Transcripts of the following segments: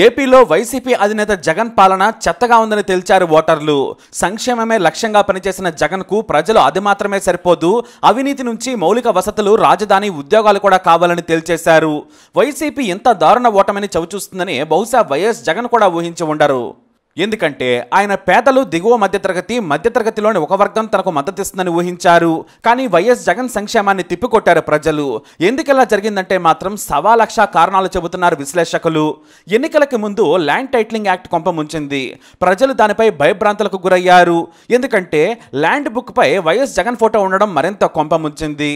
ఏపీలో వైసీపీ అధినేత జగన్ పాలన చెత్తగా ఉందని తేల్చారు ఓటర్లు. సంక్షేమమే లక్ష్యంగా పనిచేసిన జగన్కు ప్రజలు అది మాత్రమే సరిపోదు, అవినీతి నుంచి మౌలిక వసతులు, రాజధాని, ఉద్యోగాలు కూడా కావాలని తేల్చేశారు. వైసీపీ ఇంత దారుణ ఓటమిని చవిచూస్తుందని బహుశా వైఎస్ జగన్ కూడా ఊహించి ఉండరు. ఎందుకంటే ఆయన పేదలు, దిగువ మధ్యతరగతిలోని ఒక వర్గం తనకు మద్దతిస్తుందని ఊహించారు. కానీ వైఎస్ జగన్ సంక్షేమాన్ని తిప్పికొట్టారు ప్రజలు. ఎందుకలా జరిగిందంటే మాత్రం 1,00,000 కారణాలు చెబుతున్నారు విశ్లేషకులు. ఎన్నికలకు ముందు ల్యాండ్ టైటిలింగ్ యాక్ట్ కొంప ముంచింది. ప్రజలు దానిపై భయభ్రాంతులకు గురయ్యారు. ఎందుకంటే ల్యాండ్ బుక్పై వైఎస్ జగన్ ఫోటో ఉండడం మరింత కొంప ముంచింది.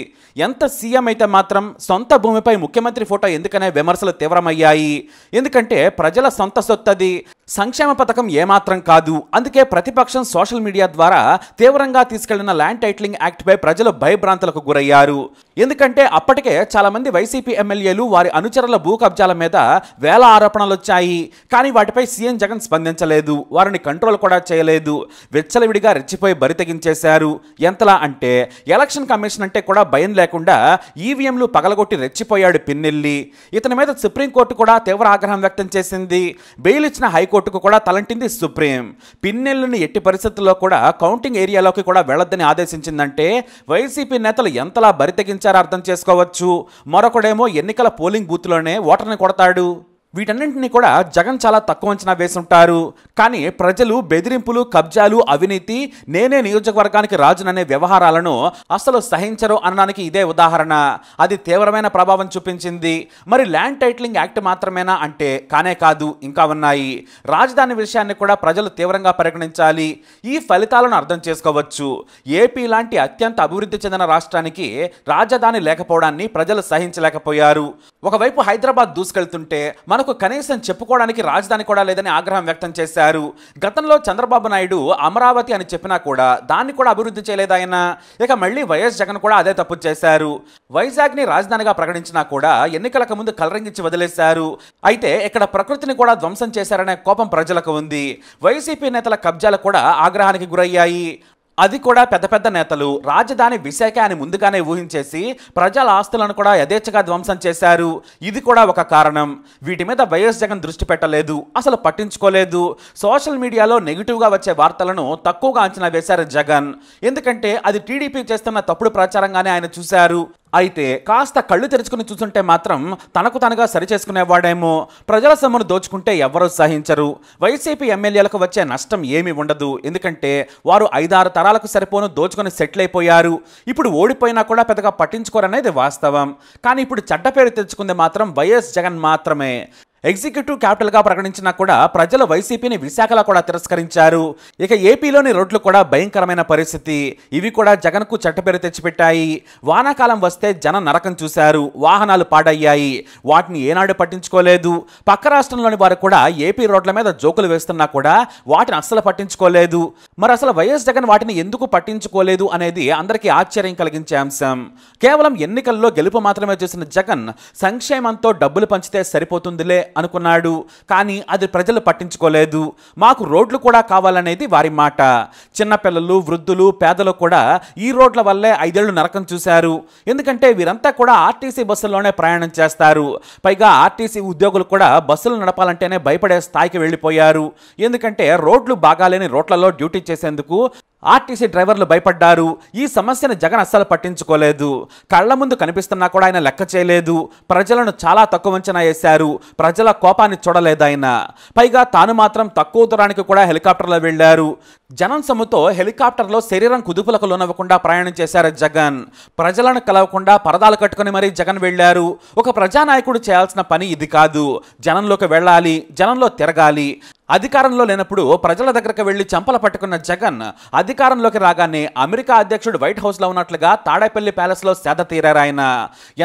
ఎంత సీఎం అయితే మాత్రం సొంత భూమిపై ముఖ్యమంత్రి ఫోటో ఎందుకనే విమర్శలు తీవ్రమయ్యాయి. ఎందుకంటే ప్రజల సొంత సొత్తది, సంక్షేమ పథకం ఏమాత్రం కాదు. అందుకే ప్రతిపక్షం సోషల్ మీడియా ద్వారా తీవ్రంగా తీసుకెళ్లిన ల్యాండ్ టైటిలింగ్ యాక్ట్పై ప్రజలు భయభ్రాంతులకు గురయ్యారు. ఎందుకంటే అప్పటికే చాలా మంది వైసీపీ ఎమ్మెల్యేలు, వారి అనుచరుల భూ కబ్జాల మీద వేల ఆరోపణలు వచ్చాయి. కానీ వాటిపై సీఎం జగన్ స్పందించలేదు, వారిని కంట్రోల్ కూడా చేయలేదు. విచ్చలవిడిగా రెచ్చిపోయి బరి తెగించేశారు. ఎంతలా అంటే ఎలక్షన్ కమిషన్ అంటే కూడా భయం లేకుండా ఈవీఎంలు పగలగొట్టి రెచ్చిపోయాడు పిన్నెల్లి. ఇతని మీద సుప్రీంకోర్టు కూడా తీవ్ర ఆగ్రహం వ్యక్తం చేసింది. బెయిల్ ఇచ్చిన హైకోర్టుకు కూడా తలంటింది సుప్రీం. పిన్నెల్లిని ఎట్టి పరిస్థితుల్లో కూడా కౌంటింగ్ ఏరియాలోకి కూడా వెళ్లొద్దని ఆదేశించిందంటే వైసీపీ నేతలు ఎంతలా బరి తెగించారో అర్థం చేసుకోవచ్చు. మరొకడేమో ఎన్నికల పోలింగ్ బూత్లోనే ఓటర్ని కొడతాడు. వీటన్నింటినీ కూడా జగన్ చాలా తక్కువ అంచనా వేసుంటారు. కానీ ప్రజలు బెదిరింపులు, కబ్జాలు, అవినీతి, నేనే నియోజకవర్గానికి రాజుననే వ్యవహారాలను అసలు సహించరు అనడానికి ఇదే ఉదాహరణ. అది తీవ్రమైన ప్రభావం చూపించింది. మరి ల్యాండ్ టైటిలింగ్ యాక్ట్ మాత్రమేనా అంటే కానే కాదు, ఇంకా ఉన్నాయి. రాజధాని విషయాన్ని కూడా ప్రజలు తీవ్రంగా పరిగణించాలి. ఈ ఫలితాలను అర్థం చేసుకోవచ్చు. ఏపీ లాంటి అత్యంత అభివృద్ధి చెందిన రాష్ట్రానికి రాజధాని లేకపోవడాన్ని ప్రజలు సహించలేకపోయారు. ఒకవైపు హైదరాబాద్ దూసుకెళ్తుంటే మనకు కనీసం చెప్పుకోవడానికి రాజధాని కూడా లేదని ఆగ్రహం వ్యక్తం చేశారు. గతంలో చంద్రబాబు నాయుడు అమరావతి అని చెప్పినా కూడా దాన్ని కూడా అభివృద్ధి చేయలేదు ఆయన. ఇక మళ్ళీ వైఎస్ జగన్ కూడా అదే తప్పు చేశారు. వైజాగ్ని రాజధానిగా ప్రకటించినా కూడా ఎన్నికలకు ముందు కలరింగిచ్చి వదిలేశారు. అయితే ఇక్కడ ప్రకృతిని కూడా ధ్వంసం చేశారనే కోపం ప్రజలకు ఉంది. వైసీపీ నేతల కబ్జాలు కూడా ఆగ్రహానికి గురయ్యాయి. అది కూడా పెద్ద పెద్ద నేతలు రాజధాని విశాఖ అని ముందుగానే ఊహించేసి ప్రజల ఆస్తులను కూడా యథేచ్ఛగా ధ్వంసం చేశారు. ఇది కూడా ఒక కారణం. వీటి మీద వైఎస్ జగన్ దృష్టి పెట్టలేదు, అసలు పట్టించుకోలేదు. సోషల్ మీడియాలో నెగిటివ్గా వచ్చే వార్తలను తక్కువగా అంచనా వేశారు జగన్. ఎందుకంటే అది టీడీపీ చేస్తున్న తప్పుడు ప్రచారంగానే ఆయన చూశారు. అయితే కాస్త కళ్ళు తెరుచుకుని చూస్తుంటే మాత్రం తనకు తనగా సరిచేసుకునేవాడేమో. ప్రజల సొమ్మును దోచుకుంటే ఎవరూ సహించరు. వైసీపీ ఎమ్మెల్యేలకు వచ్చే నష్టం ఏమీ ఉండదు. ఎందుకంటే వారు 5-6 తరాలకు సరిపోను దోచుకొని సెటిల్ అయిపోయారు. ఇప్పుడు ఓడిపోయినా కూడా పెద్దగా పట్టించుకోరనేది వాస్తవం. కానీ ఇప్పుడు చెడ్డ పేరు తెచ్చుకుంది మాత్రం వైఎస్ జగన్ మాత్రమే. ఎగ్జిక్యూటివ్ క్యాపిటల్గా ప్రకటించినా కూడా ప్రజలు వైసీపీని విశాఖలో కూడా తిరస్కరించారు. ఇక ఏపీలోని రోడ్లు కూడా భయంకరమైన పరిస్థితి. ఇవి కూడా జగన్కు చెట్టపేరు తెచ్చిపెట్టాయి. వానాకాలం వస్తే జనం నరకం చూశారు. వాహనాలు పాడయ్యాయి. వాటిని ఏనాడు పట్టించుకోలేదు. పక్క రాష్ట్రంలోని వారు కూడా ఏపీ రోడ్ల మీద జోకులు వేస్తున్నా కూడా వాటిని అస్సలు పట్టించుకోలేదు. మరి అసలు వైఎస్ జగన్ వాటిని ఎందుకు పట్టించుకోలేదు అనేది అందరికీ ఆశ్చర్యం కలిగించే అంశం. కేవలం ఎన్నికల్లో గెలుపు మాత్రమే చూసిన జగన్ సంక్షేమంతో డబ్బులు పంచితే సరిపోతుందిలే అనుకున్నాడు. కానీ అది ప్రజలు పట్టించుకోలేదు. మాకు రోడ్లు కూడా కావాలనేది వారి మాట. చిన్నపిల్లలు, వృద్ధులు, పేదలు కూడా ఈ రోడ్ల వల్లే 5 ఏళ్లు నరకం చూశారు. ఎందుకంటే వీరంతా కూడా ఆర్టీసీ బస్సుల్లోనే ప్రయాణం చేస్తారు. పైగా ఆర్టీసీ ఉద్యోగులు కూడా బస్సులు నడపాలంటేనే భయపడే స్థాయికి వెళ్ళిపోయారు. ఎందుకంటే రోడ్లు బాగాలేని రోడ్లలో డ్యూటీ చేసేందుకు ఆర్టీసీ డ్రైవర్లు భయపడ్డారు. ఈ సమస్యను జగన్ అస్సలు పట్టించుకోలేదు. కళ్ల ముందు కనిపిస్తున్నా కూడా ఆయన లెక్క చేయలేదు. ప్రజలను చాలా తక్కువ అంచనా వేశారు. ప్రజల కోపాన్ని చూడలేదు ఆయన. పైగా తాను మాత్రం తక్కువ దూరానికి కూడా హెలికాప్టర్లో వెళ్లారు. జనం సొమ్ముతో హెలికాప్టర్లో శరీరం కుదుపులకు లోనవ్వకుండా ప్రయాణం చేశారు జగన్. ప్రజలను కలవకుండా పరదాలు కట్టుకుని మరీ జగన్ వెళ్లారు. ఒక ప్రజానాయకుడు చేయాల్సిన పని ఇది కాదు. జనంలోకి వెళ్ళాలి, జనంలో తిరగాలి. అధికారంలో లేనప్పుడు ప్రజల దగ్గరకు వెళ్లి చెంపలు పట్టుకున్న జగన్ అధికారంలోకి రాగానే అమెరికా అధ్యక్షుడు వైట్ హౌస్లో ఉన్నట్లుగా తాడేపల్లి ప్యాలెస్లో సేద తీరారు ఆయన.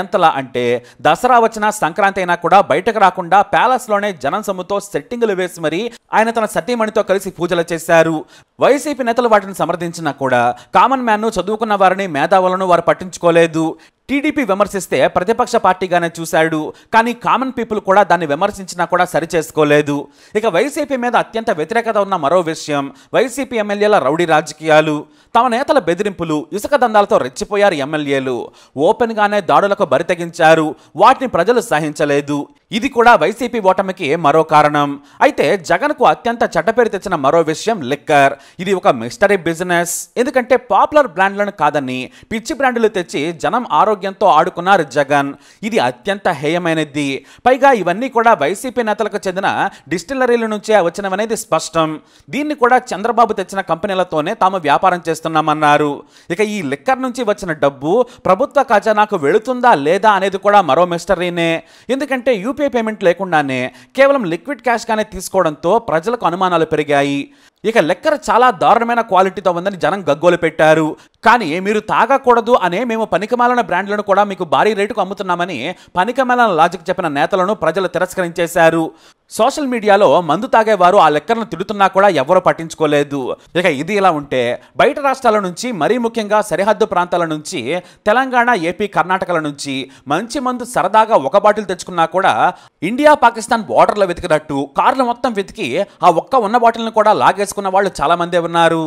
ఎంతలా అంటే దసరా వచ్చినా, సంక్రాంతి అయినా కూడా బయటకు రాకుండా ప్యాలెస్లోనే జనం సొమ్ముతో సెట్టింగులు వేసి మరి ఆయన తన సతీమణితో కలిసి పూజలు చేశారు. వైసీపీ నేతలు వాటిని సమర్థించినా కూడా కామన్ మ్యాన్ను, చదువుకున్న వారిని, మేధావులను వారు పట్టించుకోలేదు. టీడీపీ విమర్శిస్తే ప్రతిపక్ష పార్టీగానే చూశాడు. కానీ కామన్ పీపుల్ కూడా దాన్ని విమర్శించినా కూడా సరిచేసుకోలేదు. ఇక వైసీపీ మీద అత్యంత వ్యతిరేకత ఉన్న మరో విషయం వైసీపీ ఎమ్మెల్యేల రౌడీ రాజకీయాలు. తమ నేతల బెదిరింపులు, ఇసుక దందాలతో రెచ్చిపోయారు ఎమ్మెల్యేలు. ఓపెన్ గానే దాడులకు బరి తెగించారు. వాటిని ప్రజలు సహించలేదు. ఇది కూడా వైసీపీ ఓటమికి మరో కారణం. అయితే జగన్కు అత్యంత చెడ్డపేరు తెచ్చిన మరో విషయం లిక్కర్. ఇది ఒక మిస్టరీ బిజినెస్. ఎందుకంటే పాపులర్ బ్రాండ్లను కాదని పిచ్చి బ్రాండ్లు తెచ్చి జనం ఆరోగ్యంతో ఆడుకున్నారు జగన్. ఇది అత్యంత హేయమైనది. పైగా ఇవన్నీ కూడా వైసీపీ నేతలకు చెందిన డిస్టిలరీల నుంచే వచ్చినవనేది స్పష్టం. దీన్ని కూడా చంద్రబాబు తెచ్చిన కంపెనీలతోనే తాము వ్యాపారం చేస్తున్నామన్నారు. ఇక ఈ లిక్కర్ నుంచి వచ్చిన డబ్బు ప్రభుత్వ ఖజానాకు వెళుతుందా లేదా అనేది కూడా మరో మిస్టరీనే. ఎందుకంటే యూపీఐ పేమెంట్ లేకుండానే కేవలం లిక్విడ్ క్యాష్ గానే తీసుకోవడంతో ప్రజలకు అనుమానాలు పెరిగాయి. ఇక లిక్కర్ చాలా దారుణమైన క్వాలిటీతో ఉందని జనం గగ్గోలు పెట్టారు. కానీ మీరు తాగకూడదు అనే మేము పనికిమాలిన బ్రాండ్లను కూడా మీకు భారీ రేటుకు అమ్ముతున్నామని పనికిమాలిన లాజిక్ చెప్పిన నేతలను ప్రజలు తిరస్కరించేశారు. సోషల్ మీడియాలో మందు తాగేవారు ఆ లెక్కలను తిడుతున్నా కూడా ఎవరూ పట్టించుకోలేదు. ఇక ఇది ఇలా ఉంటే బయట రాష్ట్రాల నుంచి, మరీ ముఖ్యంగా సరిహద్దు ప్రాంతాల నుంచి, తెలంగాణ, ఏపీ, కర్ణాటకల నుంచి మంచి మందు సరదాగా ఒక బాటిల్ తెచ్చుకున్నా కూడా ఇండియా పాకిస్తాన్ బోర్డర్లో వెతికినట్టు కార్లు మొత్తం వెతికి ఆ ఒక్క ఉన్న బాటిల్ని కూడా లాగేసుకున్న వాళ్ళు చాలా మందే ఉన్నారు.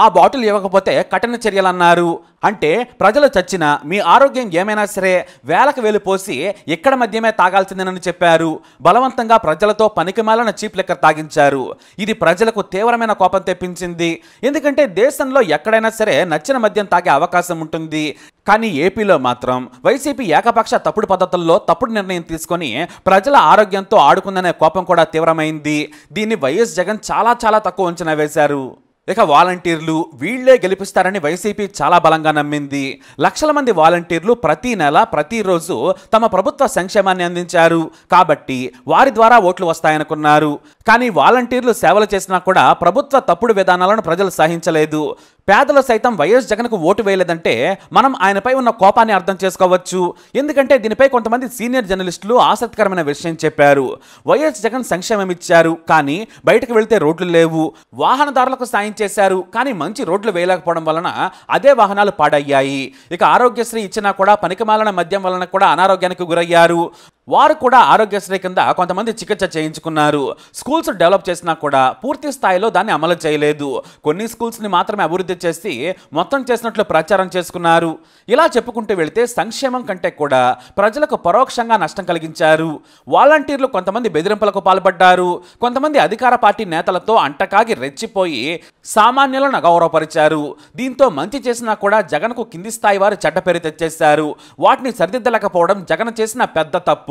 ఆ బాటిల్ ఇవ్వకపోతే కఠిన చర్యలన్నారు. అంటే ప్రజలు చచ్చినా మీ ఆరోగ్యం ఏమైనా సరే వేలకు వేలు పోసి ఇక్కడ మధ్యమే తాగాల్సిందేనని చెప్పారు. బలవంతంగా ప్రజలతో పనికిమాలిన చీప్ లిక్కర్ తాగించారు. ఇది ప్రజలకు తీవ్రమైన కోపం తెప్పించింది. ఎందుకంటే దేశంలో ఎక్కడైనా సరే నచ్చిన మద్యం తాగే అవకాశం ఉంటుంది. కానీ ఏపీలో మాత్రం వైసీపీ ఏకపక్ష తప్పుడు పద్ధతుల్లో తప్పుడు నిర్ణయం తీసుకొని ప్రజల ఆరోగ్యంతో ఆడుకుందనే కోపం కూడా తీవ్రమైంది. దీన్ని వైఎస్ జగన్ చాలా తక్కువ అంచనా వేశారు. ఇక వాలంటీర్లు వీళ్లే గెలిపిస్తారని వైసీపీ చాలా బలంగా నమ్మింది. లక్షల మంది వాలంటీర్లు ప్రతి నెల, ప్రతిరోజు తమ ప్రభుత్వ సంక్షేమాన్ని అందించారు. కాబట్టి వారి ద్వారా ఓట్లు వస్తాయనుకున్నారు. కానీ వాలంటీర్లు సేవలు చేసినా కూడా ప్రభుత్వ తప్పుడు విధానాలను ప్రజలు సహించలేదు. పేదలు సైతం వైఎస్ జగన్కు ఓటు వేయలేదంటే మనం ఆయనపై ఉన్న కోపాన్ని అర్థం చేసుకోవచ్చు. ఎందుకంటే దీనిపై కొంతమంది సీనియర్ జర్నలిస్టులు ఆసక్తికరమైన విషయం చెప్పారు. వైఎస్ జగన్ సంక్షేమం ఇచ్చారు, కానీ బయటకు వెళ్తే రోడ్లు లేవు. వాహనదారులకు సాయం చేశారు, కానీ మంచి రోడ్లు వేయలేకపోవడం వలన అదే వాహనాలు పాడయ్యాయి. ఇక ఆరోగ్యశ్రీ ఇచ్చినా కూడా పనికిమాలిన మద్యం వలన కూడా అనారోగ్యానికి గురయ్యారు. వారు కూడా ఆరోగ్యశ్రీ కింద కొంతమంది చికిత్స చేయించుకున్నారు. స్కూల్స్ డెవలప్ చేసినా కూడా పూర్తి స్థాయిలో దాన్ని అమలు చేయలేదు. కొన్ని స్కూల్స్ని మాత్రమే అభివృద్ధి చేసి మొత్తం చేసినట్లు ప్రచారం చేసుకున్నారు. ఇలా చెప్పుకుంటూ వెళితే సంక్షేమం కంటే కూడా ప్రజలకు పరోక్షంగా నష్టం కలిగించారు. వాలంటీర్లు కొంతమంది బెదిరింపులకు పాల్పడ్డారు. కొంతమంది అధికార పార్టీ నేతలతో అంటకాగి రెచ్చిపోయి సామాన్యులను అగౌరవపరిచారు. దీంతో మంచి చేసినా కూడా జగన్కు కింది స్థాయి వారు చెడ్డ పేరు తెచ్చేశారు. వాటిని సరిదిద్దలేకపోవడం జగన్ చేసిన పెద్ద తప్పు.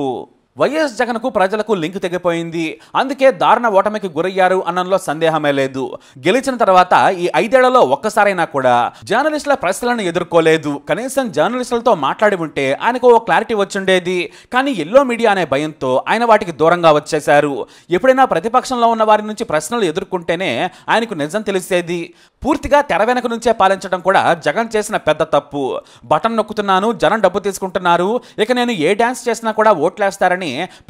వైఎస్ జగన్కు ప్రజలకు లింక్ తెగిపోయింది. అందుకే దారుణ ఓటమికి గురయ్యారు అన్నంలో సందేహమే లేదు. గెలిచిన తర్వాత ఈ 5 ఏళ్లలో ఒక్కసారైనా కూడా జర్నలిస్టుల ప్రశ్నలను ఎదుర్కోలేదు. కనీసం జర్నలిస్టులతో మాట్లాడి ఉంటే ఆయనకు ఓ క్లారిటీ వచ్చుండేది. కానీ ఎల్లో మీడియా అనే భయంతో ఆయన వాటికి దూరంగా వచ్చేశారు. ఎప్పుడైనా ప్రతిపక్షంలో ఉన్న వారి నుంచి ప్రశ్నలు ఎదుర్కొంటేనే ఆయనకు నిజం తెలిసేది. పూర్తిగా తెర వెనక నుంచే పాలించడం కూడా జగన్ చేసిన పెద్ద తప్పు. బటన్ నొక్కుతున్నాను, జనం డబ్బు తీసుకుంటున్నారు, ఇక నేను ఏ డ్యాన్స్ చేసినా కూడా ఓట్లేస్తారని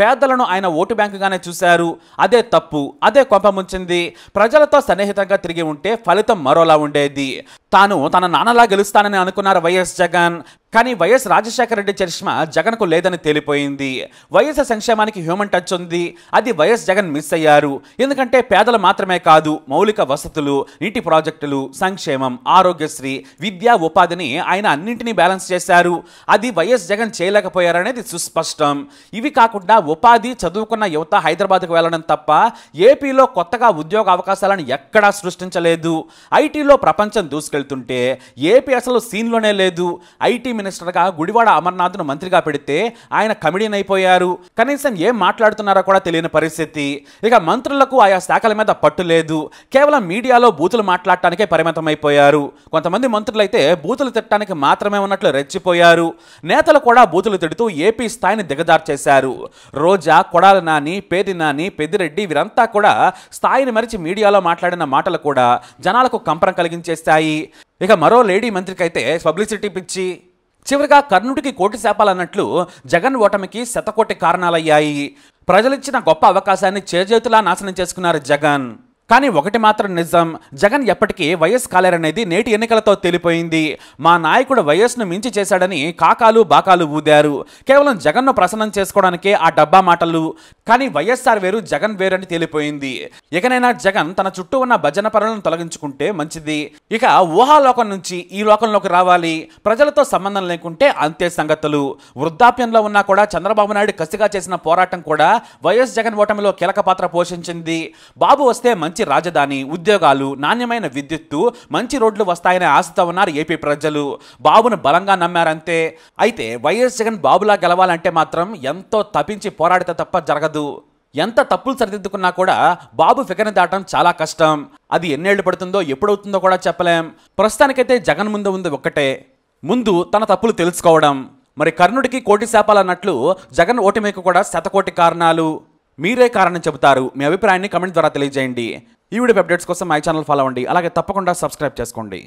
పేదలను ఆయన ఓటు బ్యాంకుగానే చూశారు. అదే తప్పు, అదే కొంప ముంచింది. ప్రజలతో సన్నిహితంగా తిరిగి ఉంటే ఫలితం మరోలా ఉండేది. తాను తన నాన్నలా గెలుస్తానని అనుకున్నారు వైఎస్ జగన్. కానీ వైఎస్ రాజశేఖర రెడ్డి చరిష్మా జగన్కు లేదని తేలిపోయింది. వైఎస్ సంక్షేమానికి హ్యూమన్ టచ్ ఉంది. అది వైఎస్ జగన్ మిస్ అయ్యారు. ఎందుకంటే పేదలు మాత్రమే కాదు, మౌలిక వసతులు, నీటి ప్రాజెక్టులు, సంక్షేమం, ఆరోగ్యశ్రీ, విద్యా, ఉపాధిని ఆయన అన్నింటినీ బ్యాలెన్స్ చేశారు. అది వైఎస్ జగన్ చేయలేకపోయారనేది సుస్పష్టం. ఇవి కాకుండా ఉపాధి, చదువుకున్న యువత హైదరాబాద్కు వెళ్లడం తప్ప ఏపీలో కొత్తగా ఉద్యోగ అవకాశాలను ఎక్కడా సృష్టించలేదు. ఐటీలో ప్రపంచం దూసుకెళ్తుంటే ఏపీ అసలు సీన్లోనే లేదు. ఐటీ మినిస్టర్గా గుడివాడ అమర్నాథ్ను మంత్రిగా పెడితే ఆయన కమిడియన్ అయిపోయారు. కనీసం ఏం మాట్లాడుతున్నారో కూడా తెలియని పరిస్థితి. ఇక మంత్రులకు ఆయా శాఖల మీద పట్టు లేదు. కేవలం మీడియాలో బూతులు మాట్లాడటానికే పరిమితమైపోయారు. కొంతమంది మంత్రులైతే బూతులు తిట్టడానికి మాత్రమే ఉన్నట్లు రెచ్చిపోయారు. నేతలు కూడా బూతులు తిడుతూ ఏపీ స్థాయిని దిగజార్చేశారు. రోజా, కొడాలి నాని, పేది నాని, పెద్దిరెడ్డి వీరంతా కూడా స్థాయిని మరిచి మీడియాలో మాట్లాడిన మాటలు కూడా జనాలకు కంపరం కలిగించేస్తాయి. ఇక మరో లేడీ మంత్రికైతే పబ్లిసిటీ పిచ్చి. చివరిగా కర్ణుడికి కోటి శాపాలన్నట్లు జగన్ ఓటమికి శతకోటి కారణాలయ్యాయి. ప్రజలిచ్చిన గొప్ప అవకాశాన్ని చేజేతులా నాశనం చేసుకున్నారు జగన్. కానీ ఒకటి మాత్రం నిజం, జగన్ ఎప్పటికీ వైఎస్ కాలేరనేది నేటి ఎన్నికలతో తేలిపోయింది. మా నాయకుడు వైఎస్ను మించి చేశాడని కాకాలు బాకాలు ఊదారు. కేవలం జగన్ను ప్రసన్నం చేసుకోవడానికే ఆ డబ్బా మాటలు. కానీ వైఎస్ఆర్ వేరు, జగన్ వేరు అని తేలిపోయింది. ఇకనైనా జగన్ తన చుట్టూ ఉన్న భజన పరులను తొలగించుకుంటే మంచిది. ఇక ఊహాలోకం నుంచి ఈ లోకంలోకి రావాలి. ప్రజలతో సంబంధం లేకుంటే అంతే సంగతులు. వృద్ధాప్యంలో ఉన్నా కూడా చంద్రబాబు నాయుడు కసిగా చేసిన పోరాటం కూడా వైఎస్ జగన్ ఓటమిలో కీలక పాత్ర పోషించింది. బాబు వస్తే మంచి రాజధాని, ఉద్యోగాలు, నాణ్యమైన విద్యుత్తు, మంచి రోడ్లు వస్తాయనే ఆశతో ఉన్నారు ఏపీ ప్రజలు. బాబును బలంగా నమ్మారంతే. అయితే వైఎస్ జగన్ బాబులా గెలవాలంటే మాత్రం ఎంతో తపించి పోరాడితే తప్ప జరగదు. ఎంత తప్పులు సరిదిద్దుకున్నా కూడా బాబు ఫిగర్ని దాటం చాలా కష్టం. అది ఎన్నేళ్లు పడుతుందో ఎప్పుడవుతుందో కూడా చెప్పలేం. ప్రస్తుతానికైతే జగన్ ముందు ఉంది ఒక్కటే, ముందు తన తప్పులు తెలుసుకోవడం. మరి కర్ణుడికి కోటి శాపాలు అన్నట్లు జగన్ ఓటమికి కూడా శతకోటి కారణాలు. మీరే కారణం చెబుతారు. మీ అభిప్రాయాన్ని కమెంట్ ద్వారా తెలియజేయండి. ఈ వీడియో అప్డేట్స్ కోసం మై ఛానల్ ఫాలో అవ్వండి. అలాగే తప్పకుండా సబ్స్క్రైబ్ చేసుకోండి.